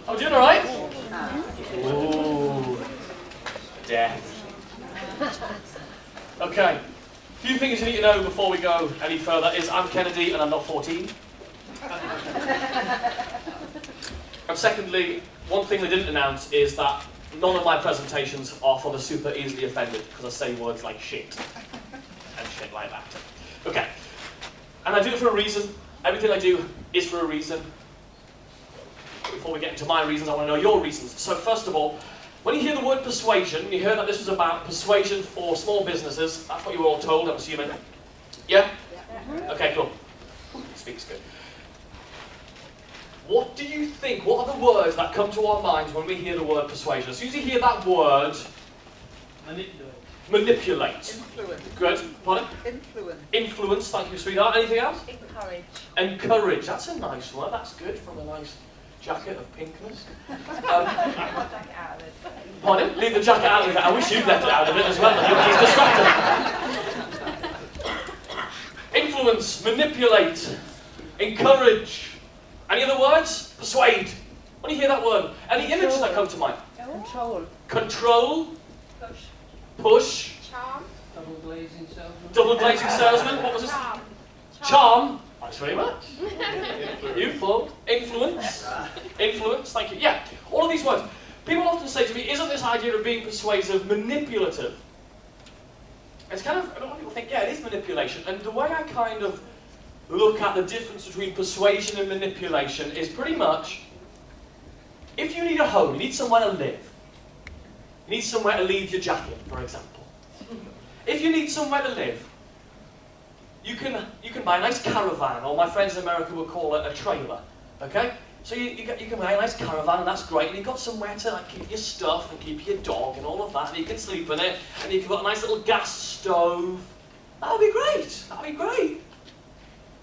I'm doing all right. Ooh, death. Okay. A few things you need to know before we go any further is I'm Kennedy and I'm not 14. And secondly, one thing they didn't announce is that none of my presentations are for the super easily offended because I say words like shit and shit like that. Okay. And I do it for a reason. Everything I do is for a reason. Before we get into my reasons, I want to know your reasons. So first of all, when you hear the word persuasion, you heard that this was about persuasion for small businesses. That's what you were all told, I'm assuming. Yeah? Okay, cool. Speaks good. What do you think? What are the words that come to our minds when we hear the word persuasion? As soon as you hear that word, manipulate. Influence. Good. Pardon? Influence. Influence. Thank you, sweetheart. Anything else? Encourage. Encourage. That's a nice word. That's good from a nice jacket of pinkness. Pardon? Leave the jacket out of it. I wish you'd left it out of it as well. He's distracted. Influence, manipulate, encourage. Any other words? Persuade. When you hear that word, any images that come to mind? Control. Control. Push. Push. Charm. Double glazing salesman. Double glazing salesman. What was this? Charm. Charm. Thanks very much. Youthful. Influence. Influence. Thank you. Yeah. All of these words. People often say to me, isn't this idea of being persuasive manipulative? It's kind of, a lot of people think, yeah, it is manipulation. And the way I kind of look at the difference between persuasion and manipulation is pretty much, if you need a home, you need somewhere to live. You need somewhere to leave your jacket, for example. If you need somewhere to live, you can buy a nice caravan, or my friends in America would call it a trailer. Okay? So you can buy a nice caravan, and that's great, and you've got somewhere to like, keep your stuff and keep your dog and all of that, and you can sleep in it, and you've got a nice little gas stove. That would be great. That would be great.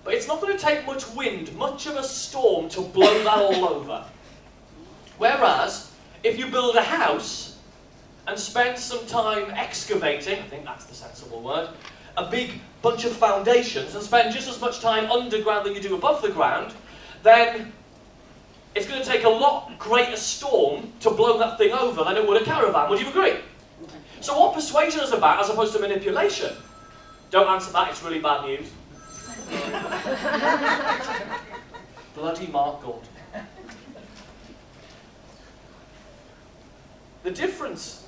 But it's not going to take much wind, much of a storm to blow that all over. Whereas, if you build a house and spend some time excavating, I think that's the sensible word, a big bunch of foundations and spend just as much time underground than you do above the ground, then it's going to take a lot greater storm to blow that thing over than it would a caravan. Would you agree? So what persuasion is about as opposed to manipulation? Don't answer that, it's really bad news. Bloody Mark Gold. The difference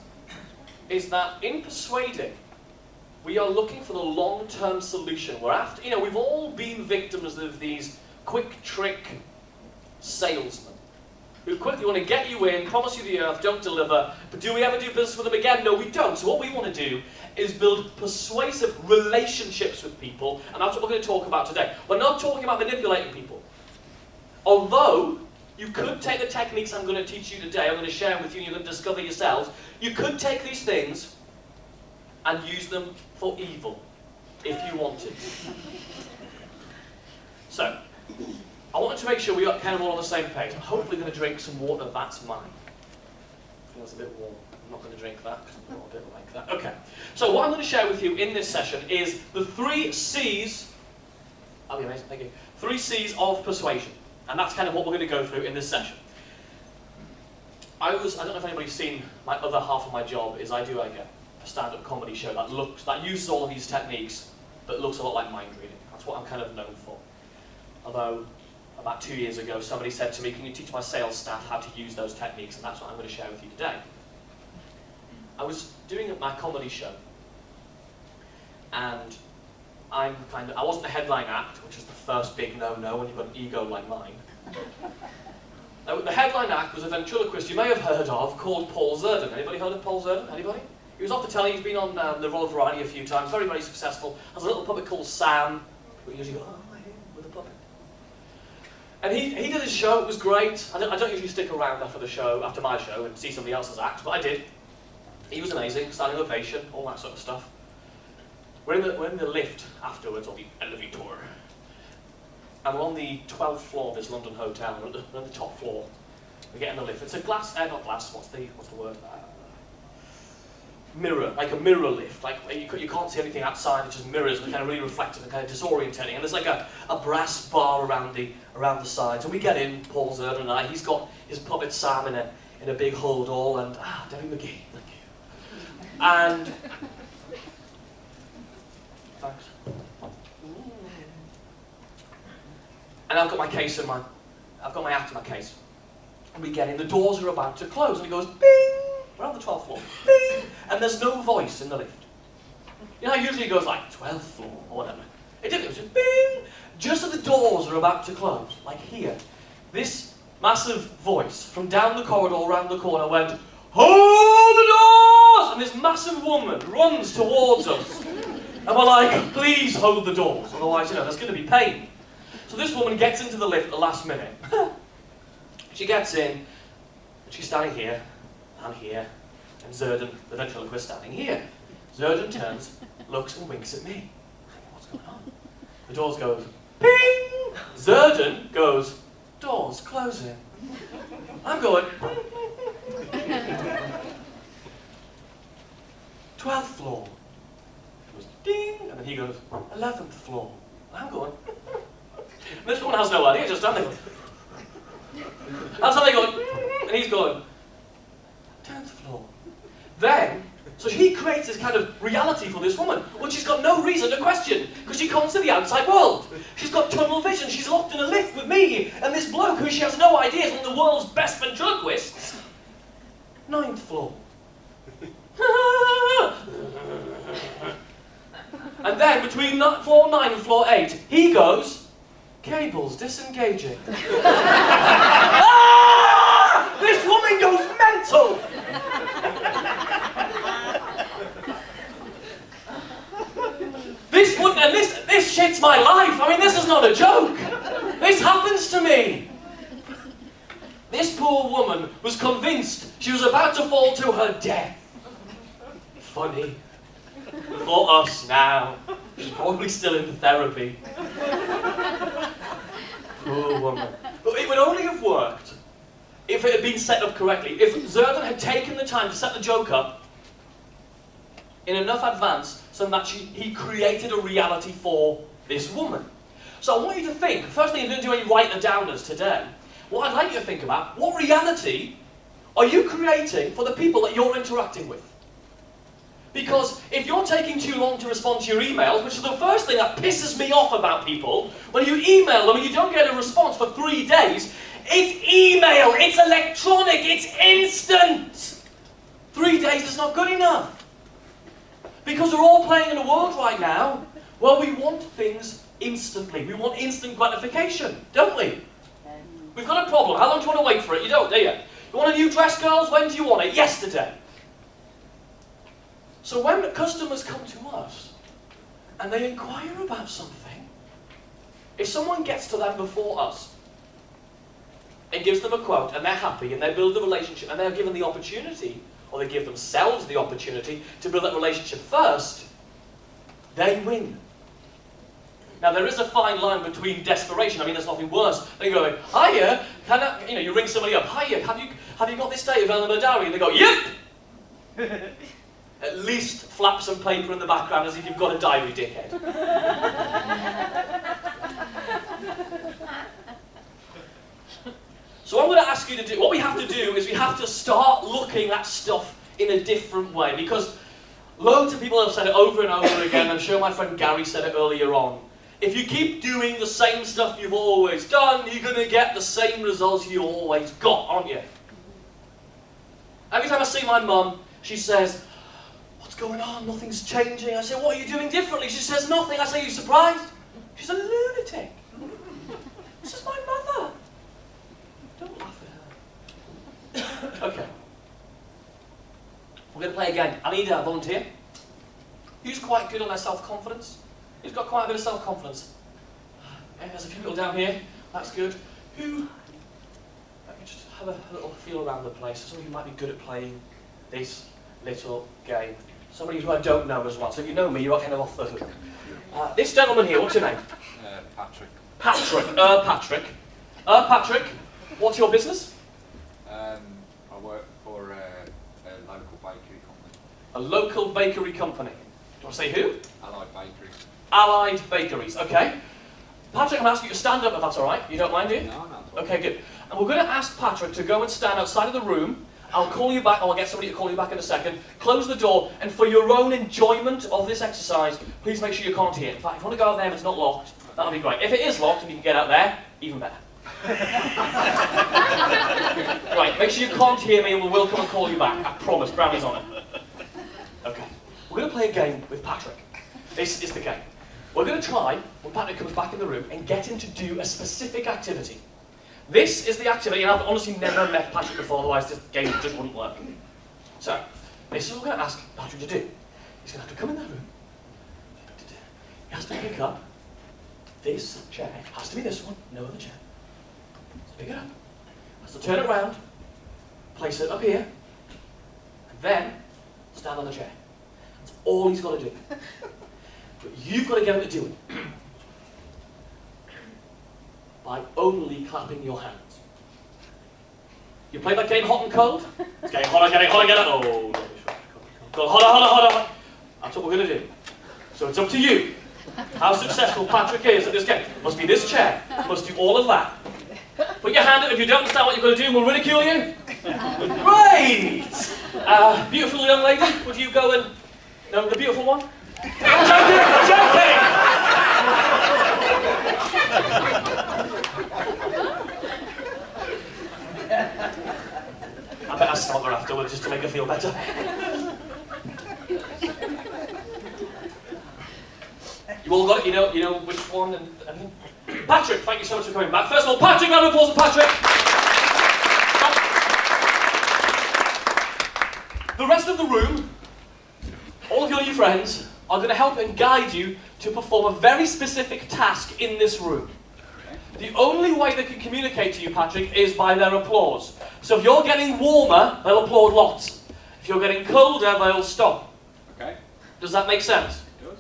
is that in persuading, we are looking for the long-term solution. We're after, we've all been victims of these quick trick salesmen who quickly want to get you in, promise you the earth, don't deliver. But do we ever do business with them again? No, we don't. So what we want to do is build persuasive relationships with people, and that's what we're going to talk about today. We're not talking about manipulating people. Although you could take the techniques I'm going to teach you today, I'm going to share them with you, and you're going to discover yourselves. You could take these things and use them for evil, if you wanted. So, I wanted to make sure we are kind of all on the same page. I'm hopefully going to drink some water. That's mine. Feels a bit warm. I'm not going to drink that because I'm not a bit like that. Okay. So what I'm going to share with you in this session is the 3 C's. That'll be amazing. Thank you. 3 C's of persuasion, and that's kind of what we're going to go through in this session. I don't know if anybody's seen my other half of my job. Is I do like a stand-up comedy show that uses all of these techniques, but looks a lot like mind reading. That's what I'm kind of known for. Although, about 2 years ago, somebody said to me, can you teach my sales staff how to use those techniques? And that's what I'm going to share with you today. I was doing my comedy show, and I wasn't the headline act, which is the first big no-no when you've got an ego like mine. The headline act was a ventriloquist you may have heard of called Paul Zerdin. Anybody heard of Paul Zerdin? Anybody? He was off the telly, he's been on the Royal Variety a few times, very, very successful. Has a little puppet called Sam, who usually go, oh, him with a puppet. And he did his show, it was great. I don't usually stick around after my show, and see somebody else's act, but I did. He was amazing, standing ovation, all that sort of stuff. We're in the lift afterwards, or the elevator. And we're on the 12th floor of this London hotel, we're on the top floor. We get in the lift. It's a glass, not glass, what's the word? mirror, like a mirror lift. Like you can't see anything outside, it's just mirrors, and kind of really reflective and kind of disorientating. And there's like a brass bar around the sides. And we get in, Paul Zerd and I. He's got his puppet Sam in a big hold all, and Debbie McGee, thank you. And thanks. And I've got my case in I've got my act in my case. And we get in, the doors are about to close, and it goes bing! We're on the 12th floor, bing! And there's no voice in the lift. You know, usually it goes like 12th floor or whatever. It didn't, it was just bing! Just as the doors are about to close, like here, this massive voice from down the corridor around the corner went, "Hold the doors!" And this massive woman runs towards us. And we're like, "Please hold the doors, otherwise, you know, there's going to be pain." So this woman gets into the lift at the last minute. She gets in, and she's standing here, and here, and Zerdan, the ventriloquist, standing here. Zerdan turns, looks and winks at me. What's going on? The doors goes, ping! Zerdan goes, "Doors closing." I'm going, 12th floor. It goes, ding! And then he goes, 11th floor. I'm going, and this woman has no idea, just standing there. That's how they go, and he's going, 10th floor. Then, so he creates this kind of reality for this woman, which she's got no reason to question, because she can't see the outside world. She's got tunnel vision, she's locked in a lift with me, and this bloke who she has no idea is one of the world's best ventriloquists. 9th floor. And then, between floor 9 and floor 8, he goes, "Cables disengaging." Ah! This woman goes mental! This shit's my life. I mean, this is not a joke. This happens to me. This poor woman was convinced she was about to fall to her death. Funny. For us now. She's probably still in therapy. Poor woman. But it would only have worked if it had been set up correctly. If Zerdan had taken the time to set the joke up in enough advance so that he created a reality for this woman. So I want you to think, first thing, you didn't do any writer-downers today. What I'd like you to think about, what reality are you creating for the people that you're interacting with? Because if you're taking too long to respond to your emails, which is the first thing that pisses me off about people, when you email them and you don't get a response for 3 days, it's email, it's electronic, it's instant. 3 days is not good enough. Because we're all playing in a world right now where we want things instantly. We want instant gratification, don't we? We've got a problem. How long do you want to wait for it? You don't, do you? You want a new dress, girls? When do you want it? Yesterday. So when customers come to us and they inquire about something, if someone gets to them before us and gives them a quote and they're happy and they build a relationship and they're given the opportunity, or they give themselves the opportunity to build that relationship first, they win. Now there is a fine line between desperation. I mean, there's nothing worse than going, "Hiya, can I," you know, you ring somebody up, "Hiya, have you got this date of Eleanor Dowry?" And they go, "Yep." At least flap some paper in the background as if you've got a diary, dickhead. So what I'm going to ask you to do, what we have to do is we have to start looking at stuff in a different way, because loads of people have said it over and over again. I'm sure my friend Gary said it earlier on. If you keep doing the same stuff you've always done, you're going to get the same results you always got, aren't you? Every time I see my mum, she says, "What's going on? Nothing's changing." I say, "What are you doing differently?" She says, "Nothing." I say, "Are you surprised?" She's a lunatic. This is my mother. Don't laugh at her. Okay. We're going to play again. I need a volunteer. Who's quite good on their self-confidence? Who's got quite a bit of self-confidence? Yeah, there's a few people down here. That's good. Who? Let me just have a little feel around the place. Somebody who might be good at playing this little game. Somebody who I don't know as well. So if you know me, you're kind of off the hook. This gentleman here, what's your name? Patrick. Patrick. Patrick. Patrick, what's your business? I work for a local bakery company. A local bakery company. Do you want to say who? Allied Bakeries. Allied Bakeries, okay. Patrick, I'm asking you to stand up if that's all right. You don't mind, do you? No, no. Okay, good. And we're going to ask Patrick to go and stand outside of the room. I'll call you back, or I'll get somebody to call you back in a second. Close the door, and for your own enjoyment of this exercise, please make sure you can't hear. In fact, if you want to go out there and it's not locked, that'll be great. If it is locked and you can get out there, even better. Right, make sure you can't hear me and we'll come and call you back. I promise, brownie's on it. Okay, we're going to play a game with Patrick. This is the game. We're going to try, when Patrick comes back in the room, and get him to do a specific activity. This is the activity, and I've honestly never met Patrick before, otherwise this game just wouldn't work. So, this is what we're going to ask Patrick to do. He's going to have to come in that room. He has to pick up this chair. It has to be this one, no other chair. So pick it up. He has to turn it around, place it up here, and then stand on the chair. That's all he's got to do. But you've got to get him to do it by only clapping your hands. You play that game hot and cold? It's getting hotter, getting hotter, getting hotter. Oh, go hotter, hotter, hotter, hotter. That's what we're going to do. So it's up to you how successful Patrick is at this game. Must be this chair. Must do all of that. Put your hand up if you don't understand what you're going to do, and we'll ridicule you. Great! Beautiful young lady, would you go and... No, the beautiful one? I'm joking! I'm joking! I better stop her afterwards just to make her feel better. You all got it? You know which one and everything? Patrick, thank you so much for coming back. First of all, Patrick, round of applause for Patrick. The rest of the room, all of your new friends, are going to help and guide you to perform a very specific task in this room. The only way they can communicate to you, Patrick, is by their applause. So if you're getting warmer, they'll applaud lots. If you're getting colder, they'll stop. Okay. Does that make sense? It does.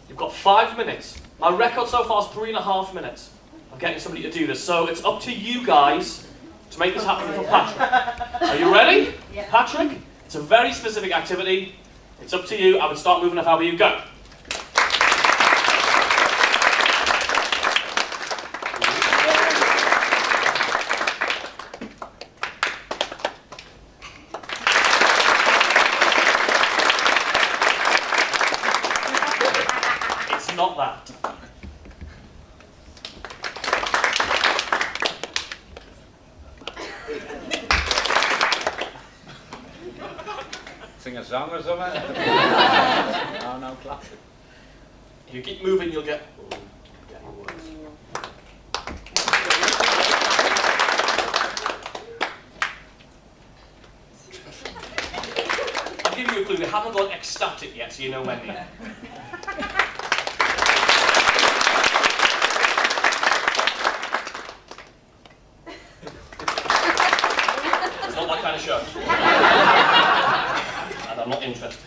You've got 5 minutes. My record so far is 3.5 minutes of getting somebody to do this. So it's up to you guys to make this happen for Patrick. Are you ready? Yeah. Patrick, it's a very specific activity. It's up to you. I would start moving if I were you. Go. It's not that. Sing a song or something? No, no, classic. If you keep moving, you'll get... Oh, getting worse. I'll give you a clue. We haven't got ecstatic yet, so you know when yet. It's not my kind of show. And I'm not interested.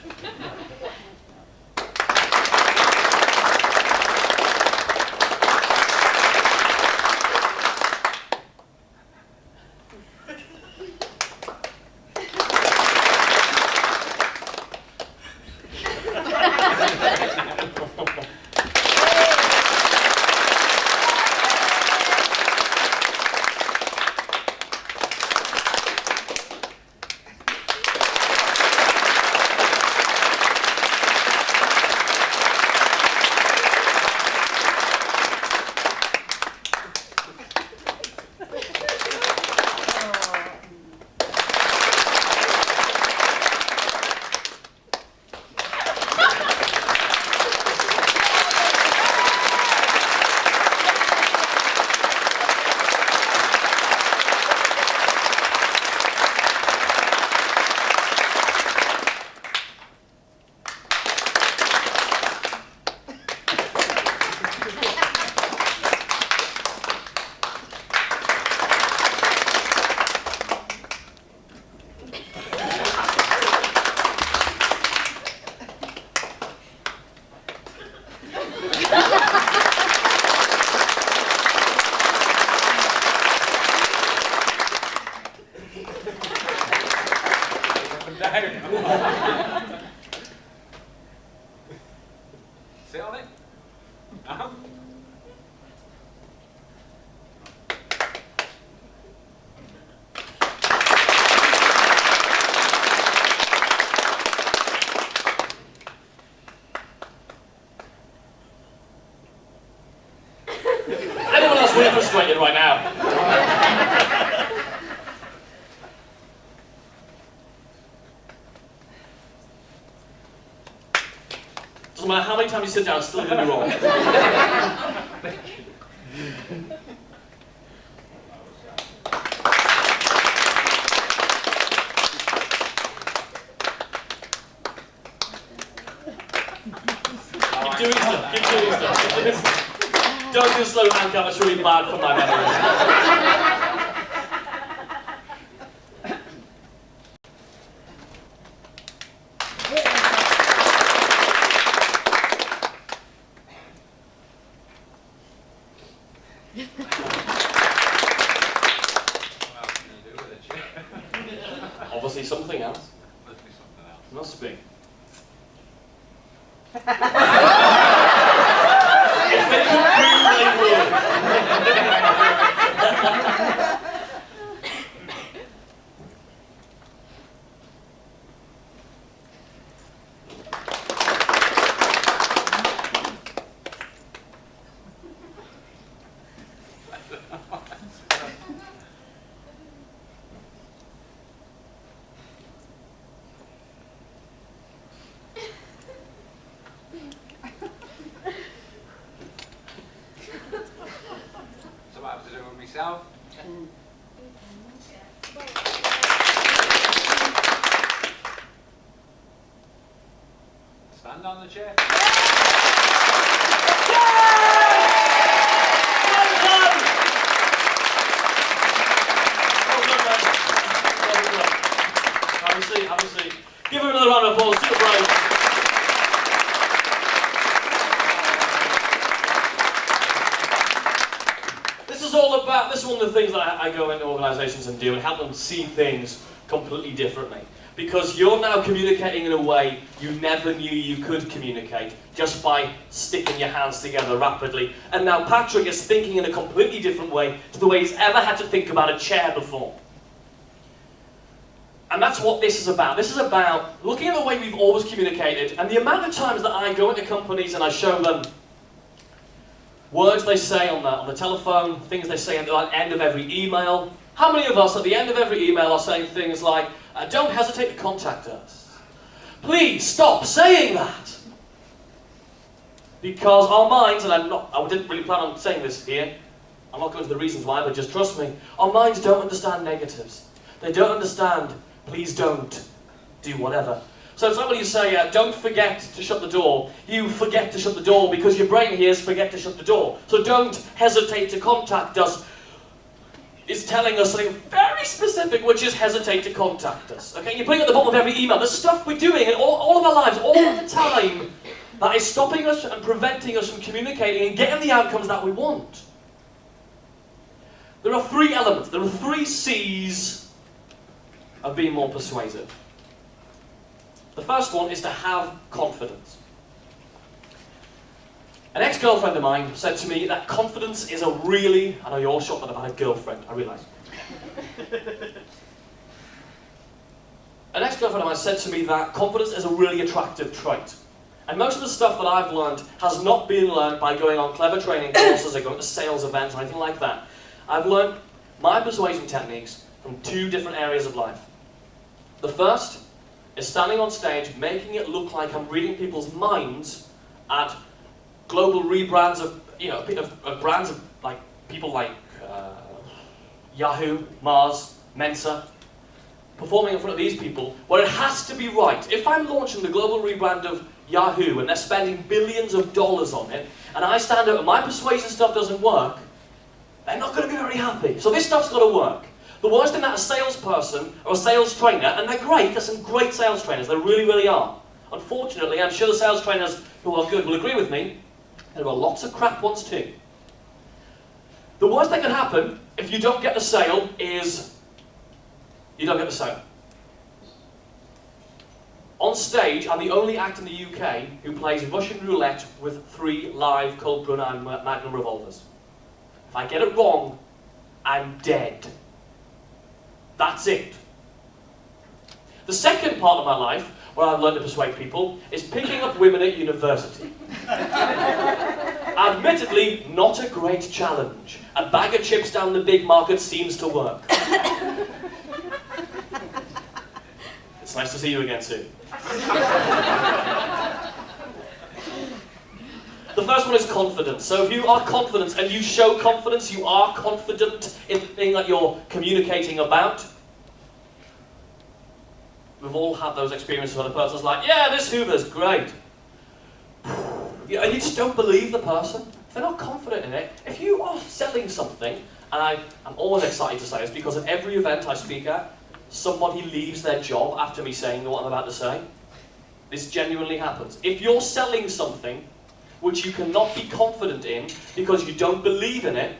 frustrated right now. Doesn't matter how many times you sit down, it's still going to be wrong. Keep doing stuff, keep doing stuff. Don't do slow hand count, it's really bad for my memory. Obviously something else. Must be. If they could prove they would. So what I have to do with myself? Stand on the chair. Have a seat. Give him another round of applause. Super brave. This is one of the things that I go into organisations and do and help them see things completely differently. Because you're now communicating in a way you never knew you could communicate just by sticking your hands together rapidly. And now Patrick is thinking in a completely different way to the way he's ever had to think about a chair before. And that's what this is about. This is about looking at the way we've always communicated and the amount of times that I go into companies and I show them words they say on the telephone, things they say at the end of every email. How many of us at the end of every email are saying things like, don't hesitate to contact us. Please stop saying that. Because our minds, and I didn't really plan on saying this here, I'm not going to the reasons why, but just trust me, our minds don't understand negatives. They don't understand, please don't do whatever. So it's like when you say, don't forget to shut the door. You forget to shut the door because your brain hears forget to shut the door. So don't hesitate to contact us is telling us something very specific, which is hesitate to contact us. Okay, you put it at the bottom of every email. The stuff we're doing in all of our lives, all of the time, that is stopping us and preventing us from communicating and getting the outcomes that we want. There are three elements. There are three C's of being more persuasive. The first one is to have confidence. An ex-girlfriend of mine said to me that confidence is a really... I know you're all shocked that I've had a girlfriend, I realise. An ex-girlfriend of mine said to me that confidence is a really attractive trait. And most of the stuff that I've learned has not been learned by going on clever training courses or going to sales events or anything like that. I've learned my persuasion techniques from two different areas of life. The first is standing on stage, making it look like I'm reading people's minds at global rebrands of, of brands of like people like Yahoo, Mars, Mensa, performing in front of these people, where it has to be right. If I'm launching the global rebrand of Yahoo and they're spending billions of dollars on it, and I stand up and my persuasion stuff doesn't work, they're not going to be very happy. So this stuff's got to work. The worst thing that a salesperson or a sales trainer, and they're great, there's some great sales trainers, they really, really are. Unfortunately, I'm sure the sales trainers who are good will agree with me, there are lots of crap ones too. The worst that can happen if you don't get the sale is you don't get the sale. On stage, I'm the only act in the UK who plays Russian roulette with 3 live Colt Brunei Magnum revolvers. If I get it wrong, I'm dead. That's it. The second part of my life, where I've learned to persuade people, is picking up women at university. Admittedly, not a great challenge. A bag of chips down the big market seems to work. It's nice to see you again soon. The first one is confidence. So if you are confident and you show confidence, you are confident in the thing that you're communicating about. We've all had those experiences where the person's like, yeah, this Hoover's great. And you just don't believe the person. If they're not confident in it, if you are selling something, and I'm always excited to say this because at every event I speak at, somebody leaves their job after me saying what I'm about to say. This genuinely happens. If you're selling something which you cannot be confident in because you don't believe in it,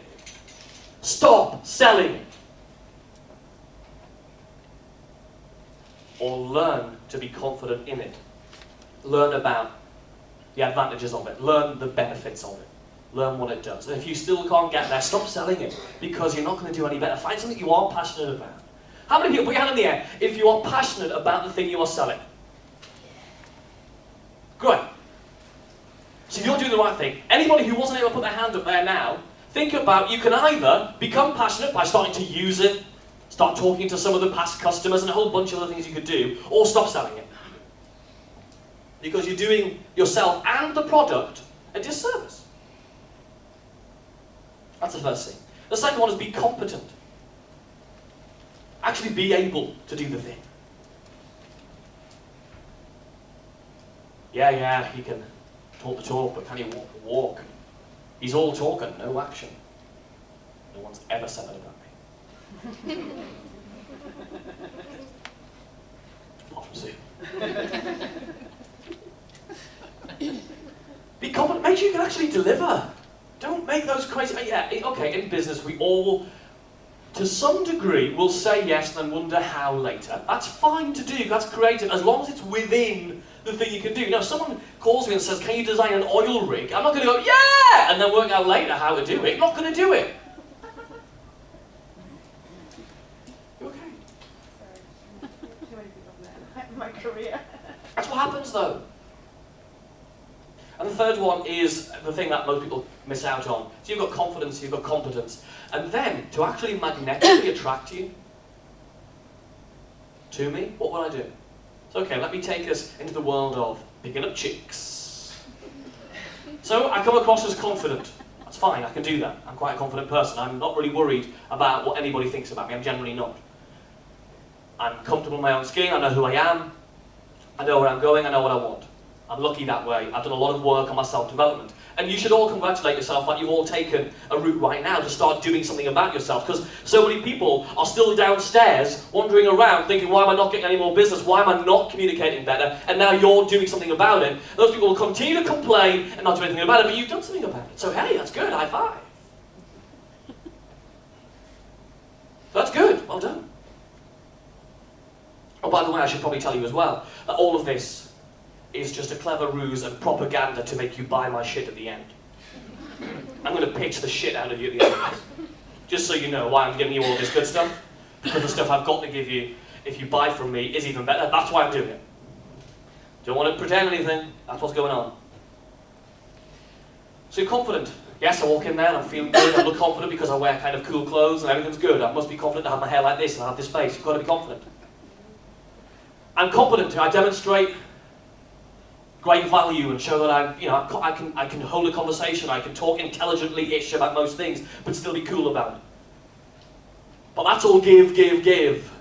stop selling it. Or learn to be confident in it. Learn about the advantages of it. Learn the benefits of it. Learn what it does. And if you still can't get there, stop selling it because you're not going to do any better. Find something you are passionate about. How many people, put your hand in the air, if you are passionate about the thing you are selling? Great. So you're doing the right thing. Anybody who wasn't able to put their hand up there now, think about, you can either become passionate by starting to use it, start talking to some of the past customers and a whole bunch of other things you could do, or stop selling it. Because you're doing yourself and the product a disservice. That's the first thing. The second one is be competent. Actually be able to do the thing. Yeah, he can talk the talk, but can he walk the walk? He's all talk and no action. No one's ever said that about me. Apart from Sue. Be confident. Make sure you can actually deliver. Don't make those crazy... Yeah, okay, in business we all, to some degree, will say yes and then wonder how later. That's fine to do. That's creative, as long as it's within the thing you can do. Now, if someone calls me and says, can you design an oil rig? I'm not going to go, yeah! And then work out later how to do it. I'm not going to do it. You okay? Sorry. Too many people there. My career. That's what happens, though. And the third one is the thing that most people miss out on. So you've got confidence, you've got competence. And then, to actually magnetically attract you to me, what will I do? So okay, let me take us into the world of picking up chicks. So I come across as confident. That's fine, I can do that. I'm quite a confident person. I'm not really worried about what anybody thinks about me. I'm generally not. I'm comfortable in my own skin, I know who I am, I know where I'm going, I know what I want. I'm lucky that way. I've done a lot of work on my self-development. And you should all congratulate yourself that you've all taken a route right now to start doing something about yourself. Because so many people are still downstairs, wandering around, thinking, why am I not getting any more business? Why am I not communicating better? And now you're doing something about it. Those people will continue to complain and not do anything about it, but you've done something about it. So hey, that's good, high five. That's good, well done. Oh, by the way, I should probably tell you as well, that all of this is just a clever ruse and propaganda to make you buy my shit at the end. I'm going to pitch the shit out of you at the end of this. Just so you know why I'm giving you all this good stuff. Because the stuff I've got to give you, if you buy from me, is even better. That's why I'm doing it. Don't want to pretend anything. That's what's going on. So you're confident. Yes, I walk in there and I'm feeling good. I look confident because I wear kind of cool clothes and everything's good. I must be confident to have my hair like this and I have this face. You've got to be confident. I'm competent. I demonstrate great value and show that I can hold a conversation, I can talk intelligently-ish about most things, but still be cool about it. But that's all give.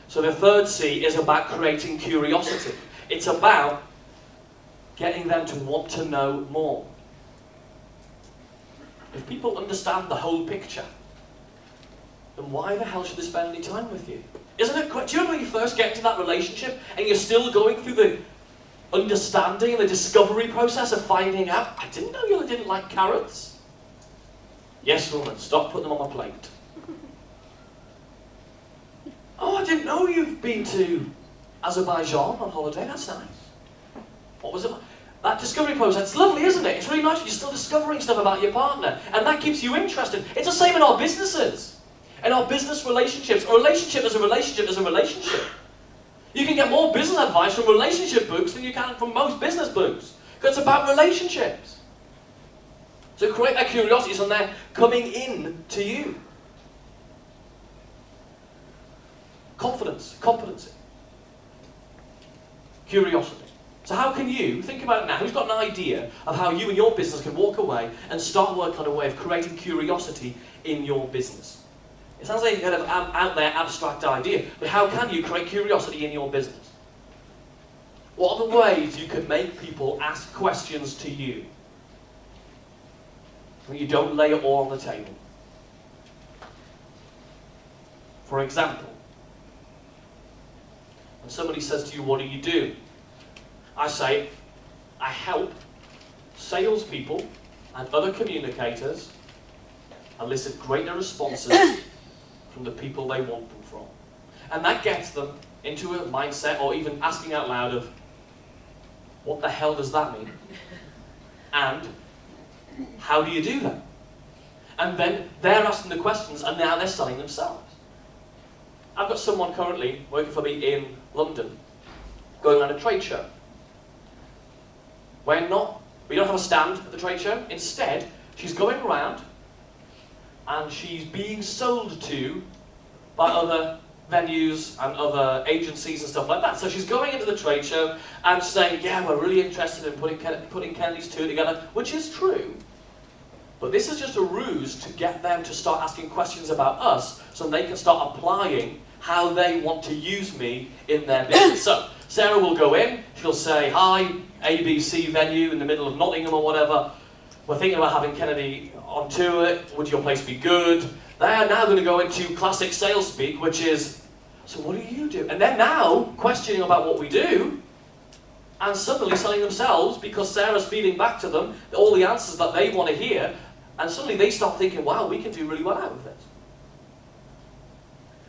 So the third C is about creating curiosity. It's about getting them to want to know more. If people understand the whole picture, then why the hell should they spend any time with you? Isn't it great? Do you remember when you first get into that relationship and you're still going through the understanding and the discovery process of finding out, I didn't know you didn't like carrots. Yes, woman, stop putting them on my plate. Oh, I didn't know you've been to Azerbaijan on holiday, that's nice. What was it? That discovery process, it's lovely, isn't it? It's really nice, you're still discovering stuff about your partner, and that keeps you interested. It's the same in our businesses. In our business relationships. A relationship is a relationship is a relationship. You can get more business advice from relationship books than you can from most business books. Because it's about relationships. So create that curiosity so they're coming in to you. Confidence, competency, curiosity. So how can you, think about it now, who's got an idea of how you and your business can walk away and start working on a way of creating curiosity in your business? It sounds like a kind of out there abstract idea, but how can you create curiosity in your business? What are the ways you can make people ask questions to you? When you don't lay it all on the table. For example, when somebody says to you, what do you do? I say, I help salespeople and other communicators elicit greater responses from the people they want them from. And that gets them into a mindset, or even asking out loud of, what the hell does that mean? And how do you do that? And then they're asking the questions, and now they're selling themselves. I've got someone currently working for me in London, going around a trade show. We don't have a stand at the trade show. Instead, she's going around and she's being sold to by other venues and other agencies and stuff like that. So she's going into the trade show and saying, yeah, we're really interested in putting Kennedy's two together, which is true. But this is just a ruse to get them to start asking questions about us so they can start applying how they want to use me in their business. So Sarah will go in, she'll say, hi, ABC venue in the middle of Nottingham or whatever. We're thinking about having Kennedy on tour. Would your place be good? They're now going to go into classic sales speak, which is, so what do you do? And they're now questioning about what we do, and suddenly selling themselves because Sarah's feeding back to them all the answers that they want to hear, and suddenly they start thinking, wow, we can do really well out of this.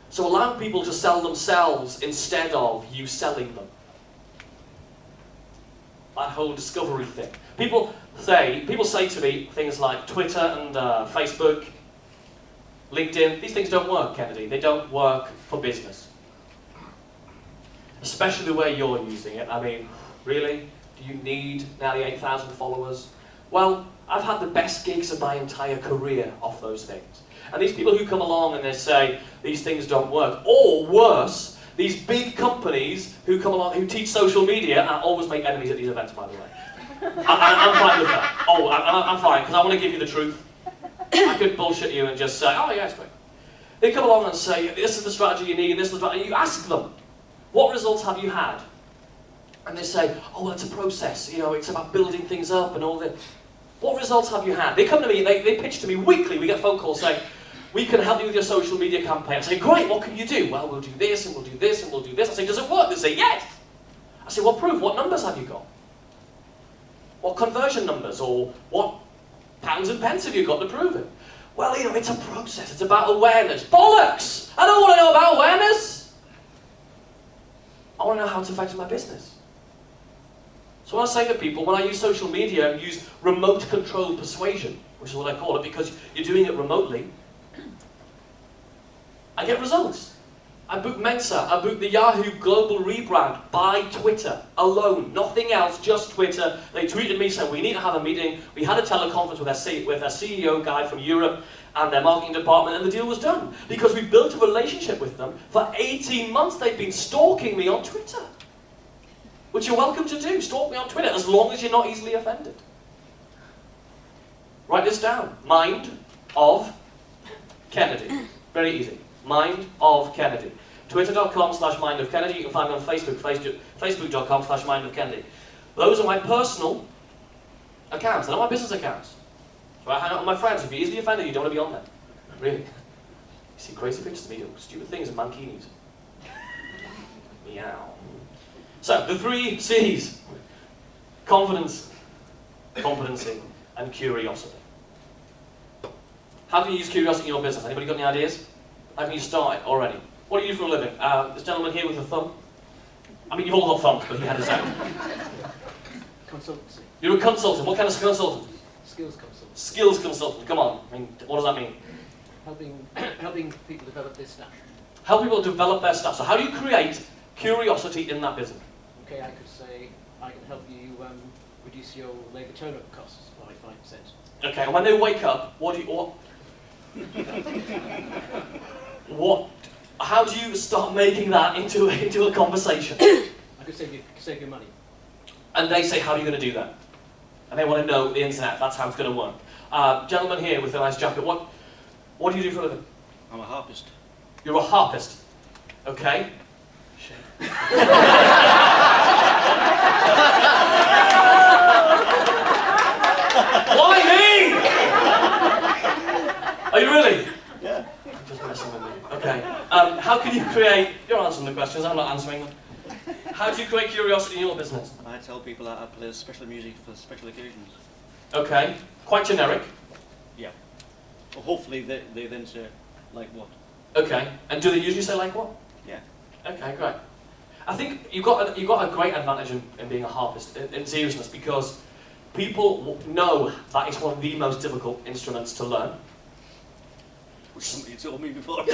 So allow people to sell themselves instead of you selling them. That whole discovery thing. People say to me things like Twitter and Facebook, LinkedIn, these things don't work, Kennedy. They don't work for business. Especially the way you're using it. I mean, really? Do you need nearly 8,000 followers? Well, I've had the best gigs of my entire career off those things. And these people who come along and they say, these things don't work. Or worse, these big companies who come along, who teach social media, and I always make enemies at these events, by the way. I'm fine with that. Oh, I'm fine, because I want to give you the truth. I could bullshit you and just say, oh yeah, it's great. They come along and say, this is the strategy you need, this is the strategy. You ask them, what results have you had? And they say, oh, well, it's a process. You know, it's about building things up and all that. What results have you had? They come to me, they pitch to me weekly. We get phone calls saying, we can help you with your social media campaign. I say, great, what can you do? Well, we'll do this, and we'll do this, and we'll do this. I say, does it work? They say, yes. I say, well, prove. What numbers have you got? What conversion numbers, or what pounds and pence have you got to prove it? Well, you know, it's a process. It's about awareness. Bollocks! I don't want to know about awareness. I want to know how it's affecting my business. So when I say to people, when I use social media and use remote controlled persuasion, which is what I call it, because you're doing it remotely, I get results. I booked Mensa, I booked the Yahoo global rebrand by Twitter alone, nothing else, just Twitter. They tweeted me saying, we need to have a meeting. We had a teleconference with our CEO guy from Europe and their marketing department, and the deal was done. Because we built a relationship with them. For 18 months, they've been stalking me on Twitter. Which you're welcome to do, stalk me on Twitter, as long as you're not easily offended. Write this down, Mind of Kennedy. Very easy. Mind of Kennedy. Twitter.com/Mind of Kennedy. You can find me on Facebook, Facebook.com/Mind of Kennedy. Those are my personal accounts. They're not my business accounts. So I hang out with my friends. If you're easily offended, you don't want to be on them. Really. You see crazy pictures of me doing stupid things in mankinis. Meow. So, the 3 C's. Confidence, competency, and curiosity. How can you use curiosity in your business? Anybody got any ideas? How can you start it already? What do you do for a living? This gentleman here with a thumb. I mean, you've all got thumbs, but he had his own. Consultancy. You're a consultant. What kind of consultant? Skills consultant. Skills consultant. Come on. I mean, what does that mean? Helping people develop their staff. Help people develop their stuff. So how do you create curiosity in that business? Okay, I could say, I can help you reduce your labour turnover costs by 5%. Okay, and when they wake up, how do you start making that into a conversation? I could save you money. And they say, how are you going to do that? And they want to know the ins and outs. That's how it's going to work. Gentleman here with a nice jacket, what do you do for a living? I'm a harpist. You're a harpist. Okay. Why me? Are you really? Yeah. I'm just messing with you. Okay. How can you create... You're answering the questions, I'm not answering them. How do you create curiosity in your business? I tell people that I play special music for special occasions. Okay. Quite generic. Yeah. Well, hopefully they then say, like what? Okay. And do they usually say like what? Yeah. Okay, great. I think you've got a great advantage in being a harpist, in seriousness, because people know that it's one of the most difficult instruments to learn. Which somebody told me before.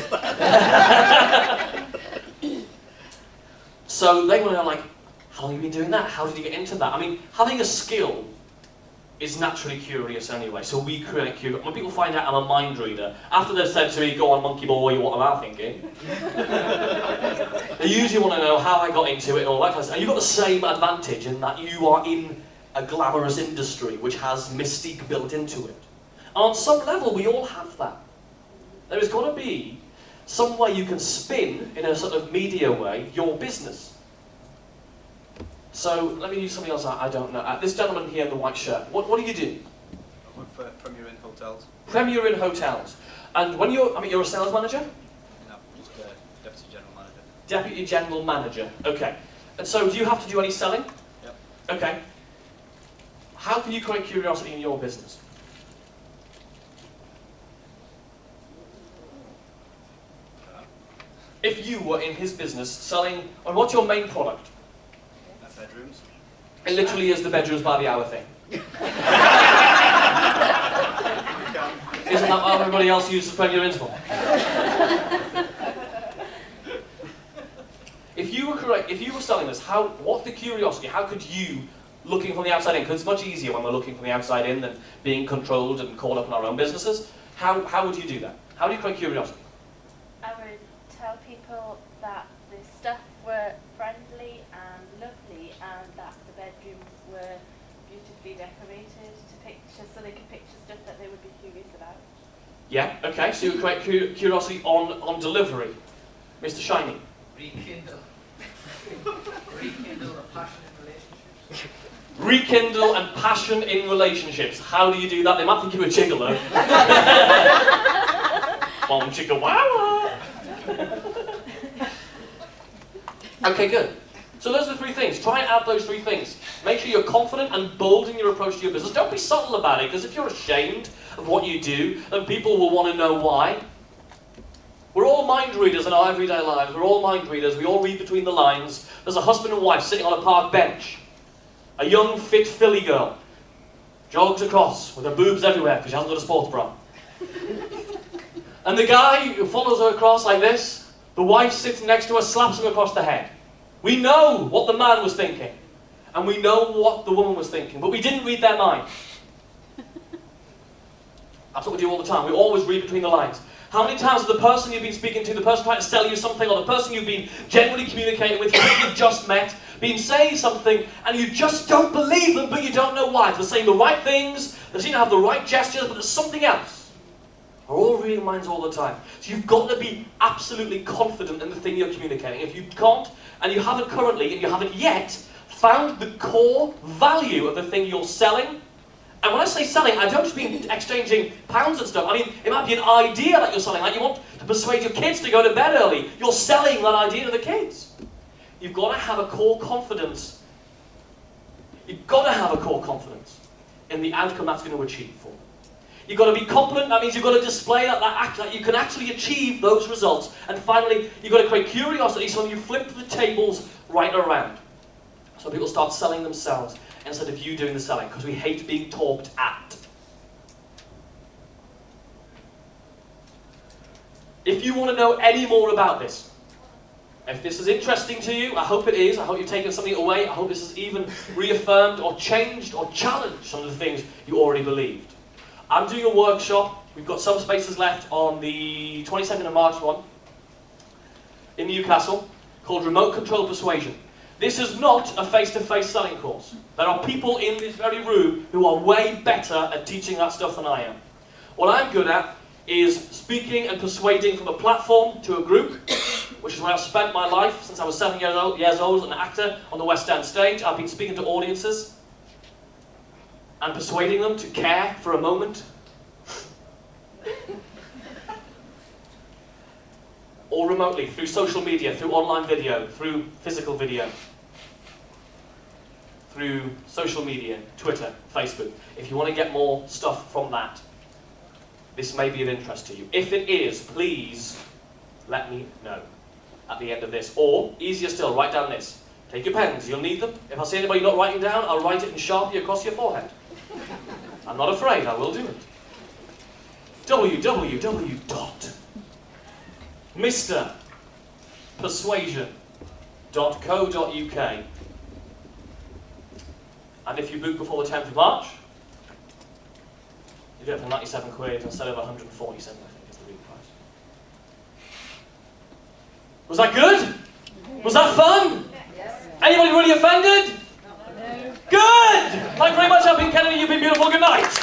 So they want to know, like, how long have you been doing that? How did you get into that? I mean, having a skill is naturally curious anyway, so we create curiosity. When people find out I'm a mind reader, after they've said to me, go on monkey boy, what am I thinking? They usually want to know how I got into it and all that kind of stuff. And you've got the same advantage in that you are in a glamorous industry which has mystique built into it. And on some level, we all have that. There has got to be some way you can spin, in a sort of media way, your business. So, let me use something else I don't know. This gentleman here in the white shirt, what do you do? I work for Premier Inn Hotels. Premier Inn Hotels. And when you're a sales manager? No, just Deputy General Manager. Deputy General Manager, okay. And so, do you have to do any selling? Yep. Okay. How can you create curiosity in your business? If you were in his business selling, and what's your main product? Bedrooms. It literally is the bedrooms by the hour thing. Isn't that what everybody else uses Premier Inns for? If you were selling this, what's the curiosity? How could you, looking from the outside in, because it's much easier when we're looking from the outside in than being controlled and caught up in our own businesses, how would you do that? How do you create curiosity? I would tell people that the stuff were friendly and lovely and that the bedrooms were beautifully decorated to picture, so they could picture stuff that they would be curious about. Yeah, okay, so you create curiosity on delivery. Mr. Shiny. Rekindle. Rekindle a passion in relationships. Rekindle and passion in relationships. How do you do that? They might think you're a gigolo. Bom chicka wow. Okay, good. So those are the three things. Try out those three things. Make sure you're confident and bold in your approach to your business. Don't be subtle about it, because if you're ashamed of what you do, then people will want to know why. We're all mind readers in our everyday lives. We're all mind readers. We all read between the lines. There's a husband and wife sitting on a park bench. A young, fit filly girl jogs across with her boobs everywhere because she hasn't got a sports bra. And the guy who follows her across like this, the wife sits next to her, slaps him across the head. We know what the man was thinking, and we know what the woman was thinking, but we didn't read their mind. That's what we do all the time. We always read between the lines. How many times has the person you've been speaking to, the person trying to sell you something, or the person you've been generally communicating with, who you've just met, been saying something, and you just don't believe them, but you don't know why? They're saying the right things, they seem to have the right gestures, but there's something else. We're all reading minds all the time. So you've got to be absolutely confident in the thing you're communicating. If you can't, and you haven't currently, and you haven't yet, found the core value of the thing you're selling. And when I say selling, I don't just mean exchanging pounds and stuff. I mean, it might be an idea that you're selling. Like you want to persuade your kids to go to bed early. You're selling that idea to the kids. You've got to have a core confidence. You've got to have a core confidence in the outcome that's going to achieve for them. You've got to be confident. That means you've got to display that you can actually achieve those results. And finally, you've got to create curiosity so you flip the tables right around. So people start selling themselves instead of you doing the selling, because we hate being talked at. If you want to know any more about this, if this is interesting to you, I hope it is, I hope you've taken something away, I hope this has even reaffirmed or changed or challenged some of the things you already believed. I'm doing a workshop. We've got some spaces left on the 22nd of March one in Newcastle called Remote Control Persuasion. This is not a face-to-face selling course. There are people in this very room who are way better at teaching that stuff than I am. What I'm good at is speaking and persuading from a platform to a group, which is where I've spent my life since I was 7 years old as an actor on the West End stage. I've been speaking to audiences and persuading them to care for a moment. Or remotely, through social media, through online video, through physical video, through social media, Twitter, Facebook. If you want to get more stuff from that, this may be of interest to you. If it is, please let me know at the end of this. Or, easier still, write down this. Take your pens, you'll need them. If I see anybody not writing down, I'll write it in Sharpie across your forehead. I'm not afraid, I will do it. www.mrpersuasion.co.uk. And if you book before the 10th of March, you get it for 97 quid instead of 147, I think is the real price. Was that good? Was that fun? Yes. Anybody really offended? No. Good! Thank you very much, I've been Kennedy, you've been beautiful, good night.